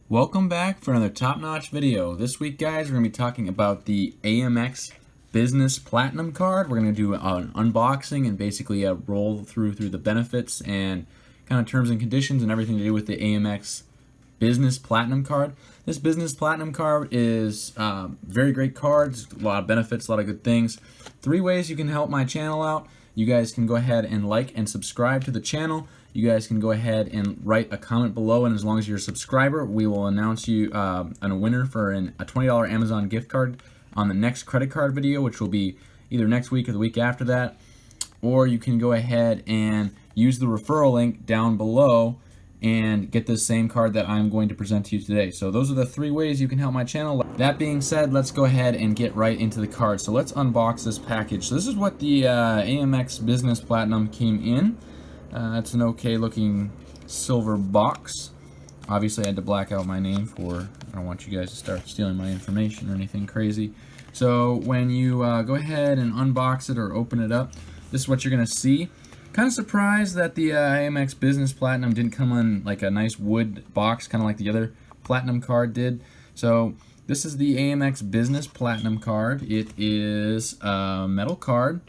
Welcome back for another top-notch video. This week, guys, we're going to be talking about the AMX Business Platinum card. We're going to do an unboxing and basically a roll through the benefits and kind of terms and conditions and everything to do with the AMX Business Platinum card. This Business Platinum card is very great cards, a lot of benefits, a lot of good things. 3 ways you can help my channel out. You guys can go ahead and like and subscribe to the channel. You guys can go ahead and write a comment below, and as long as you're a subscriber, we will announce you a winner for a $20 Amazon gift card on the next credit card video, which will be either next week or the week after that. Or you can go ahead and use the referral link down below and get this same card that I'm going to present to you today. So those are the 3 ways you can help my channel. That being said, let's go ahead and get right into the card. So let's unbox this package. So this is what the AMX Business Platinum came in. It's an okay looking silver box. Obviously I had to black out my name I don't want you guys to start stealing my information or anything crazy. So when you go ahead and unbox it or open it up, this is what you're going to see. Kind of surprised that the AMX Business Platinum didn't come in like a nice wood box, kind of like the other Platinum card did. So this is the AMX Business Platinum card. It is a metal card.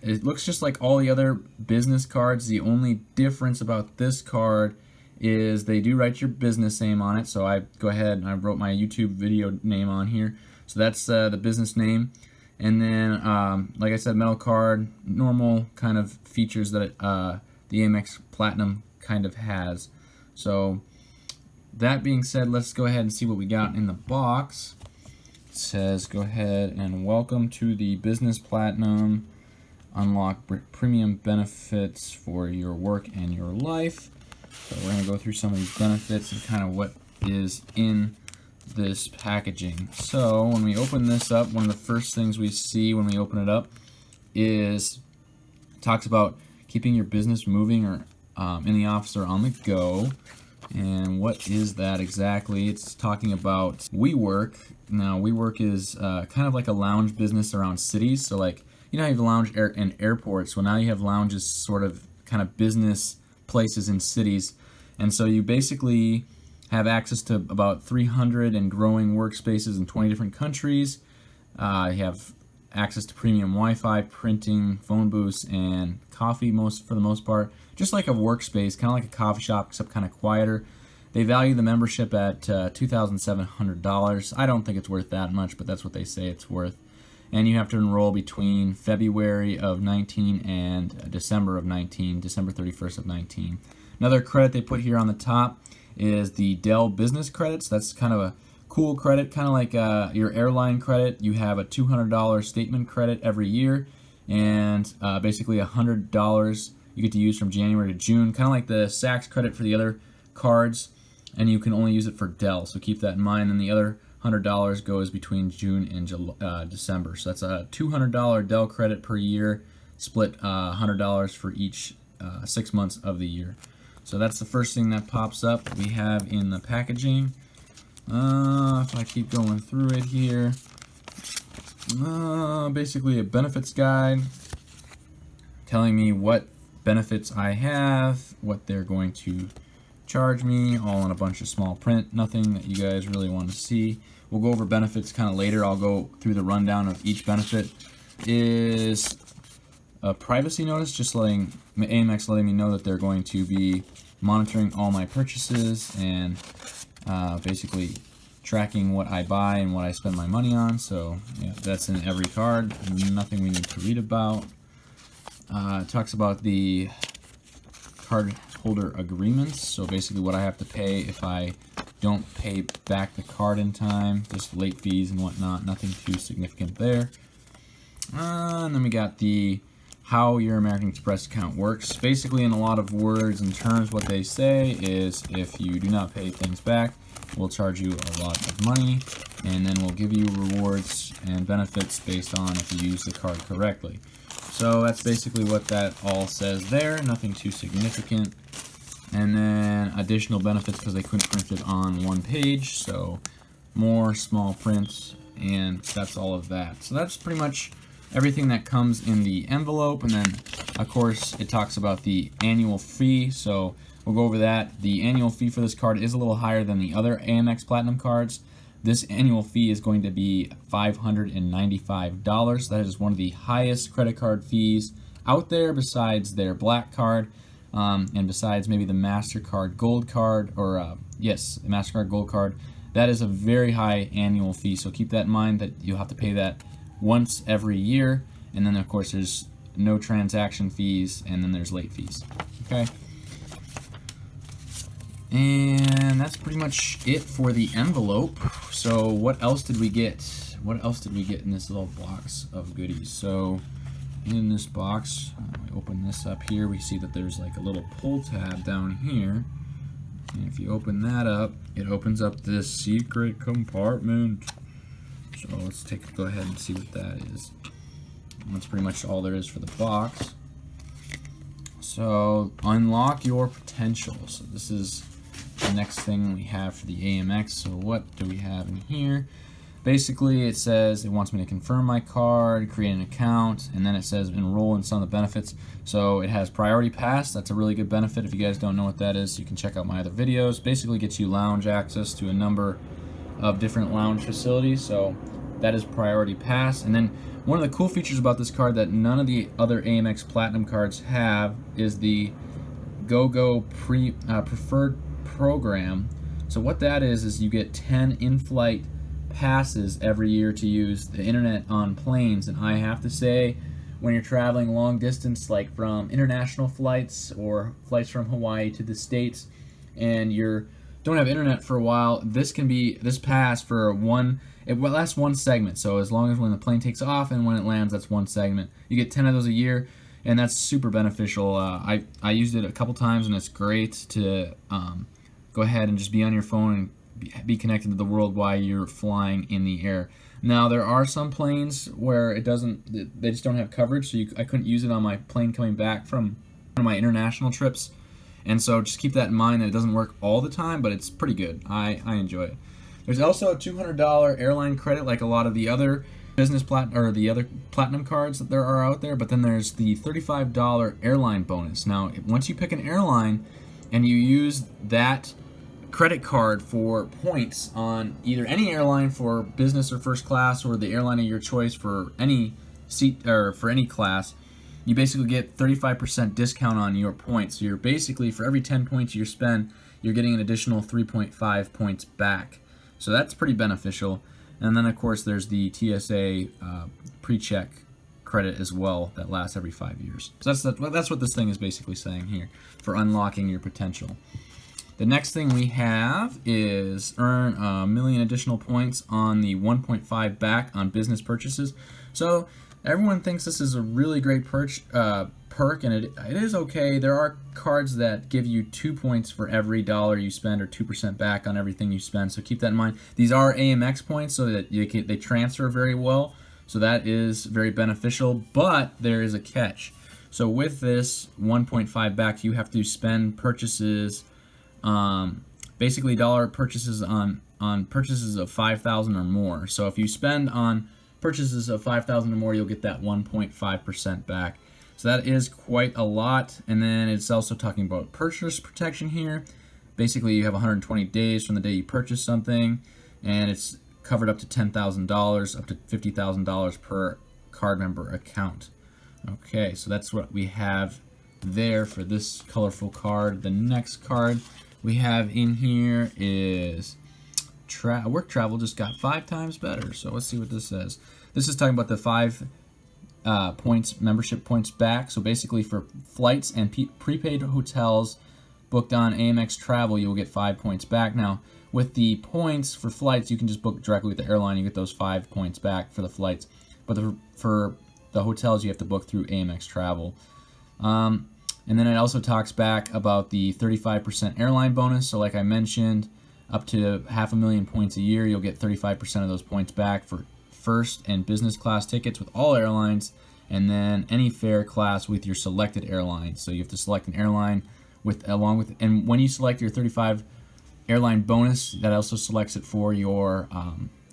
It looks just like all the other business cards. The only difference about this card is they do write your business name on it. So I go ahead and I wrote my YouTube video name on here. So that's the business name. And then, like I said, metal card, normal kind of features that the AMX Platinum kind of has. So that being said, let's go ahead and see what we got in the box. It says, go ahead and welcome to the Business Platinum. Unlock premium benefits for your work and your life. So we're going to go through some of these benefits and kind of what is in this packaging. So when we open this up, one of the first things we see when we open it up is talks about keeping your business moving or in the office or on the go. And what is that exactly? It's talking about WeWork. Now WeWork is kind of like a lounge business around cities. So like, you know, you have a lounge in airports. Well, now you have lounges, sort of, kind of business places in cities, and so you basically have access to about 300 and growing workspaces in 20 different countries. You have access to premium Wi-Fi, printing, phone booths, and coffee for the most part. Just like a workspace, kind of like a coffee shop, except kind of quieter. They value the membership at $2,700. I don't think it's worth that much, but that's what they say it's worth. And you have to enroll between February of 19 and December of 19, December 31st of 19. Another credit they put here on the top is the Dell business credits. That's kind of a cool credit, kind of like your airline credit. You have a $200 statement credit every year, and basically $100 you get to use from January to June, kind of like the Saks credit for the other cards, and you can only use it for Dell, so keep that in mind. And the other $100 goes between June and December. So that's a $200 Dell credit per year, split $100 for each 6 months of the year. So that's the first thing that pops up we have in the packaging. If I keep going through it here, basically a benefits guide telling me what benefits I have, what they're going to charge me, all in a bunch of small print, nothing that you guys really want to see. We'll go over benefits kind of later. I'll go through the rundown of each benefit. Is a privacy notice, just letting AMX letting me know that they're going to be monitoring all my purchases and basically tracking what I buy and what I spend my money on. So yeah, that's in every card. Nothing we need to read about. It talks about the card holder agreements, so basically what I have to pay if I don't pay back the card in time, just late fees and whatnot, nothing too significant there. And then we got the how your American Express account works. Basically, in a lot of words and terms, what they say is if you do not pay things back, we'll charge you a lot of money, and then we'll give you rewards and benefits based on if you use the card correctly. So that's basically what that all says there, nothing too significant. And then additional benefits because they couldn't print it on one page, so more small print, and that's all of that. So that's pretty much everything that comes in the envelope. And then of course it talks about the annual fee. So We'll go over that. The annual fee for this card is a little higher than the other Amex Platinum cards. This annual fee is going to be $595. That is one of the highest credit card fees out there besides their black card, and besides maybe the MasterCard Gold card, or yes, the MasterCard Gold card. That is a very high annual fee, so keep that in mind that you'll have to pay that once every year. And then of course there's no transaction fees, and then there's late fees. Okay. And that's pretty much it for the envelope. So what else did we get? What else did we get in this little box of goodies? So in this box, I open this up here, we see that there's like a little pull tab down here. And if you open that up, it opens up this secret compartment. So let's go ahead and see what that is. And that's pretty much all there is for the box. So unlock your potential. So this is the next thing we have for the AMX. So what do we have in here? Basically, it says it wants me to confirm my card, create an account, and then it says enroll in some of the benefits. So it has priority pass. That's a really good benefit. If you guys don't know what that is, you can check out my other videos. Basically gets you lounge access to a number of different lounge facilities. So that is priority pass. And then one of the cool features about this card that none of the other AMX Platinum cards have is the Go preferred program. So what that is you get 10 in-flight passes every year to use the internet on planes. And I have to say, when you're traveling long distance, like from international flights or flights from Hawaii to the States, and you don't have internet for a while, this pass for it lasts one segment. So as long as when the plane takes off and when it lands, that's one segment. You get 10 of those a year, and that's super beneficial. I used it a couple times, and it's great to go ahead and just be on your phone and be connected to the world while you're flying in the air. Now there are some planes where they just don't have coverage, so I couldn't use it on my plane coming back from one of my international trips. And so just keep that in mind that it doesn't work all the time, but it's pretty good. I enjoy it. There's also a $200 airline credit, like a lot of the other the other platinum cards that there are out there. But then there's the $35 airline bonus. Now, once you pick an airline and you use that credit card for points on either any airline for business or first class, or the airline of your choice for any seat or for any class, you basically get 35% discount on your points. So you're basically, for every 10 points you spend, you're getting an additional 3.5 points back. So that's pretty beneficial. And then of course there's the TSA pre-check credit as well that lasts every 5 years. So that's what this thing is basically saying here for unlocking your potential. The next thing we have is earn 1 million additional points on the 1.5 back on business purchases. So everyone thinks this is a really great perk, and it is okay. There are cards that give you 2 points for every dollar you spend, or 2% back on everything you spend. So keep that in mind. These are AMX points, so that they transfer very well. So that is very beneficial, but there is a catch. So with this 1.5 back, you have to spend purchases, basically dollar purchases on purchases of 5,000 or more. So if you spend on purchases of 5,000 or more, you'll get that 1.5% back. So that is quite a lot. And then it's also talking about purchase protection here. Basically, you have 120 days from the day you purchase something, and it's covered up to $10,000, up to $50,000 per card member account. Okay, so that's what we have there for this colorful card. The next card we have in here is work travel just got 5 times better. So let's see what this says. This is talking about the 5 points, membership points back. So basically for flights and prepaid hotels booked on Amex Travel, you'll get 5 points back. Now with the points for flights, you can just book directly with the airline. You get those 5 points back for the flights. But for the hotels, you have to book through Amex Travel. And then it also talks back about the 35% airline bonus. So like I mentioned, up to 500,000 points a year, you'll get 35% of those points back for first and business class tickets with all airlines, and then any fare class with your selected airline. So you have to select an airline and when you select your 35 airline bonus, that also selects it for your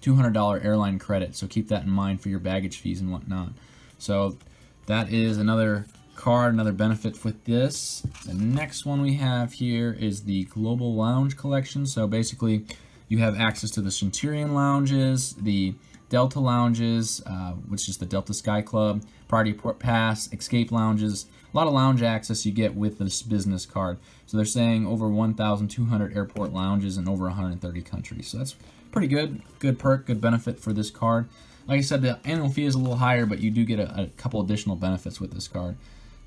$200 airline credit. So keep that in mind for your baggage fees and whatnot. So that is another card, another benefit with this. The next one we have here is the Global Lounge Collection. So basically, you have access to the Centurion Lounges, the Delta Lounges, which is the Delta Sky Club, Priority Port Pass, Escape Lounges. A lot of lounge access you get with this business card. So they're saying over 1,200 airport lounges in over 130 countries. So that's pretty good. Good perk, good benefit for this card. Like I said, the annual fee is a little higher, but you do get a couple additional benefits with this card.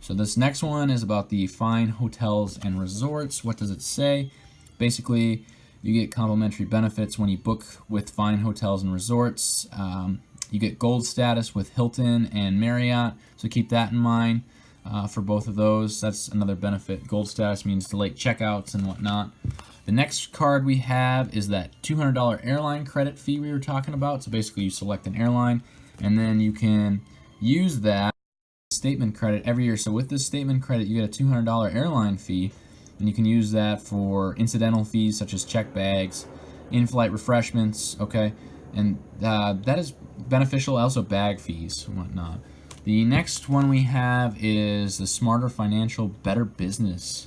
So this next one is about the Fine Hotels and Resorts. What does it say? Basically, you get complimentary benefits when you book with Fine Hotels and Resorts. You get gold status with Hilton and Marriott, so keep that in mind for both of those. That's another benefit. Gold status means delayed checkouts and whatnot. The next card we have is that $200 airline credit fee we were talking about. So basically you select an airline and then you can use that statement credit every year. So with this statement credit, you get a $200 airline fee, and you can use that for incidental fees such as check bags, in-flight refreshments, okay? And that is beneficial, also bag fees and whatnot. The next one we have is the Smarter Financial Better Business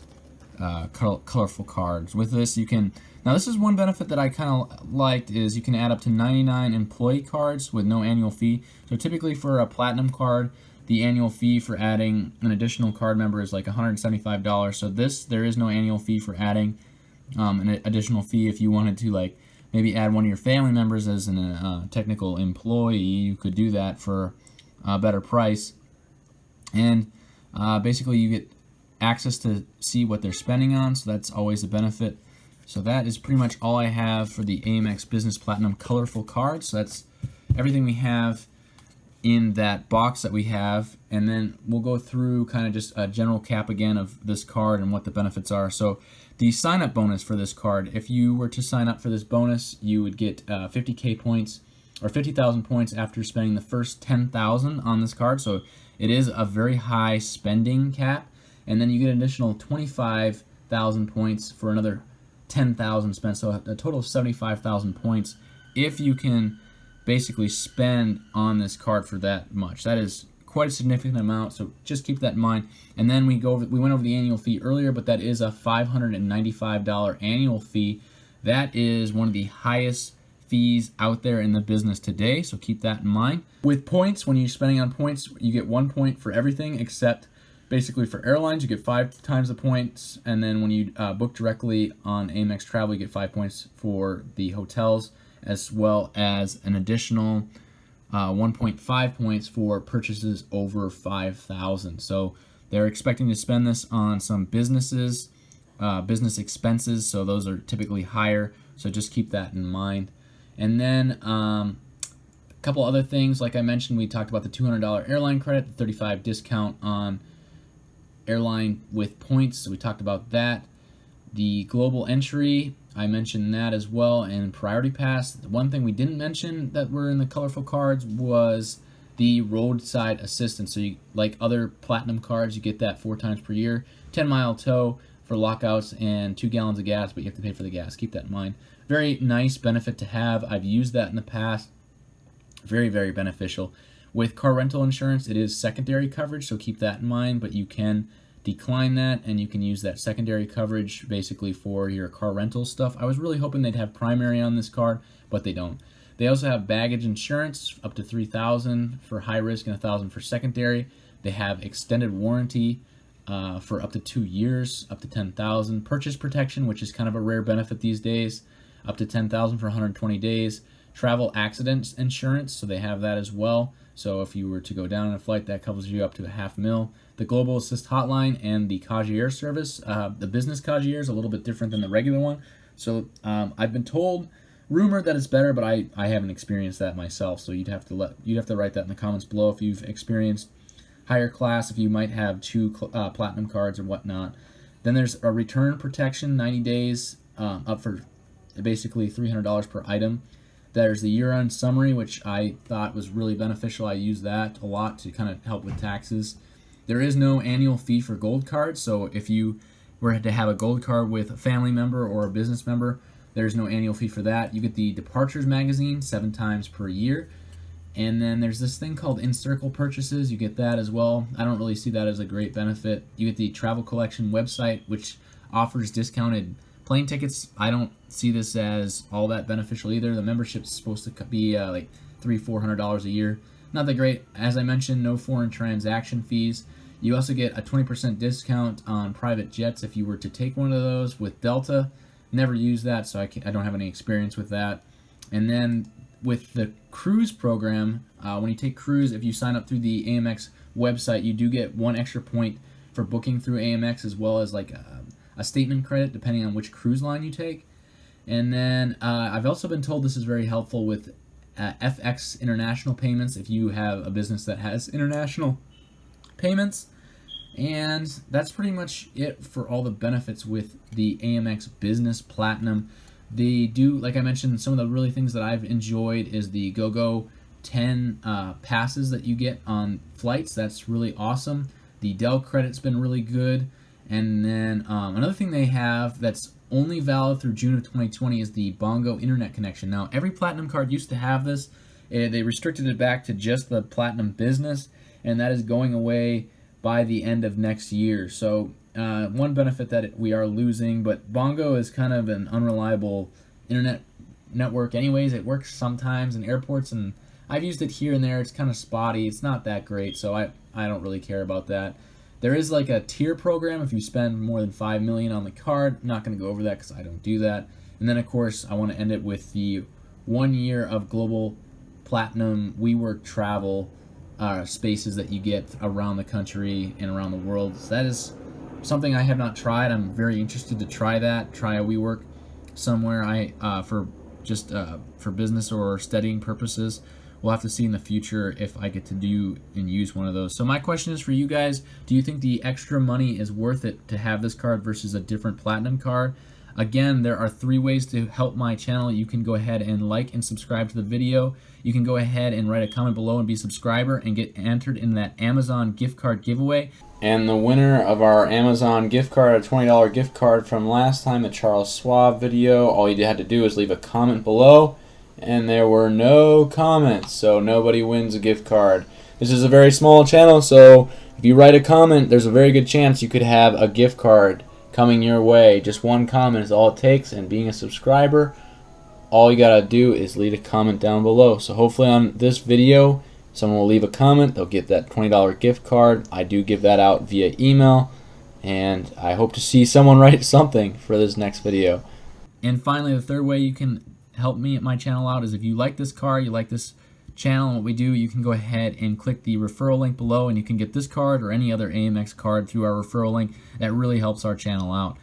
colorful cards. With this, you can, now this is one benefit that I kind of liked, is you can add up to 99 employee cards with no annual fee. So typically for a platinum card, the annual fee for adding an additional card member is like $175. So this, there is no annual fee for adding an additional fee. If you wanted to like maybe add one of your family members as a technical employee, you could do that for a better price. And basically you get access to see what they're spending on, so that's always a benefit. So that is pretty much all I have for the AMX Business Platinum colorful cards. So that's everything we have in that box that we have, and then we'll go through kind of just a general cap again of this card and what the benefits are. So the sign-up bonus for this card, if you were to sign up for this bonus, you would get 50K points or 50,000 points after spending the first 10,000 on this card. So it is a very high spending cap, and then you get an additional 25,000 points for another 10,000 spent, so a total of 75,000 points if you can basically spend on this card for that much. That is quite a significant amount, so just keep that in mind. And then we went over the annual fee earlier, but that is a $595 annual fee. That is one of the highest fees out there in the business today, so keep that in mind. With points, when you're spending on points, you get 1 point for everything except basically for airlines, you get 5 times the points, and then when you book directly on Amex Travel, you get 5 points for the hotels, as well as an additional 1.5 points for purchases over 5,000. So they're expecting to spend this on some businesses, business expenses, so those are typically higher, so just keep that in mind. And then a couple other things, like I mentioned, we talked about the $200 airline credit, the 35% discount on airline with points, so we talked about that. The global entry, I mentioned that as well, and priority pass. The one thing we didn't mention that were in the colorful cards was the roadside assistance. So you, like other platinum cards, you get that 4 times per year, 10-mile tow for lockouts, and 2 gallons of gas, but you have to pay for the gas. Keep that in mind. Very nice benefit to have. I've used that in the past. Very, very beneficial. With car rental insurance, it is secondary coverage, so keep that in mind, but you can decline that, and you can use that secondary coverage basically for your car rental stuff. I was really hoping they'd have primary on this card, but they don't. They also have baggage insurance up to $3,000 for high risk and $1,000 for secondary. They have extended warranty for up to 2 years, up to $10,000. Purchase protection, which is kind of a rare benefit these days, up to $10,000 for 120 days. Travel accidents insurance, so they have that as well. So if you were to go down on a flight, that covers you up to $500,000. The Global Assist Hotline and the Concierge service. The business Concierge is a little bit different than the regular one. So I've been told, rumored that it's better, but I haven't experienced that myself. So you'd have to write that in the comments below if you've experienced higher class, if you might have 2 platinum cards or whatnot. Then there's a return protection, 90 days, up for basically $300 per item. There's the year-end summary, which I thought was really beneficial. I use that a lot to kind of help with taxes. There is no annual fee for gold cards, so if you were to have a gold card with a family member or a business member, there's no annual fee for that. You get the Departures magazine 7 times per year. And then there's this thing called in-circle purchases. You get that as well. I don't really see that as a great benefit. You get the travel collection website, which offers discounted plane tickets. I don't see this as all that beneficial either. The membership's supposed to be like $300-400 a year. Not that great. As I mentioned, no foreign transaction fees. You also get a 20% discount on private jets if you were to take one of those with Delta. Never used that, so I don't have any experience with that. And then with the cruise program, when you take cruise, if you sign up through the Amex website, you do get 1 extra point for booking through Amex, as well as like a statement credit depending on which cruise line you take. And then I've also been told this is very helpful with FX international payments if you have a business that has international payments. And that's pretty much it for all the benefits with the Amex Business Platinum. They do, like I mentioned, some of the really things that I've enjoyed is the GoGo 10 passes that you get on flights. That's really awesome. The Dell credit's been really good. And then another thing they have that's only valid through June of 2020 is the Bongo internet connection. Now, every Platinum card used to have this. They restricted it back to just the Platinum Business, and that is going away by the end of next year. So one benefit that we are losing, but Bongo is kind of an unreliable internet network anyways. It works sometimes in airports, and I've used it here and there. It's kind of spotty. It's not that great, so I don't really care about that. There is like a tier program if you spend more than $5 million on the card. I'm not going to go over that because I don't do that. And then, of course, I want to end it with the 1 year of global platinum WeWork travel spaces that you get around the country and around the world. So that is something I have not tried. I'm very interested to try that. Try a WeWork somewhere. For business or studying purposes. We'll have to see in the future if I get to do and use one of those. So my question is for you guys, do you think the extra money is worth it to have this card versus a different platinum card? Again, there are 3 ways to help my channel. You can go ahead and like and subscribe to the video. You can go ahead and write a comment below and be a subscriber and get entered in that Amazon gift card giveaway. And the winner of our Amazon gift card, a $20 gift card from last time, the Charles Schwab video, all you had to do is leave a comment below. And there were no comments, so nobody wins a gift card. This is a very small channel, so if you write a comment, there's a very good chance you could have a gift card coming your way. Just one comment is all it takes, and being a subscriber, all you gotta do is leave a comment down below. So hopefully on this video, someone will leave a comment, they'll get that $20 gift card. I do give that out via email, and I hope to see someone write something for this next video. And finally, the 3rd way you can help me at my channel out is if you like this card, you like this channel and what we do, you can go ahead and click the referral link below and you can get this card or any other Amex card through our referral link. That really helps our channel out.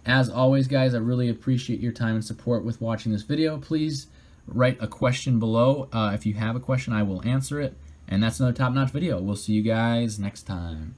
As always, guys, I really appreciate your time and support with watching this video. Please write a question below. If you have a question, I will answer it. And that's another top-notch video. We'll see you guys next time.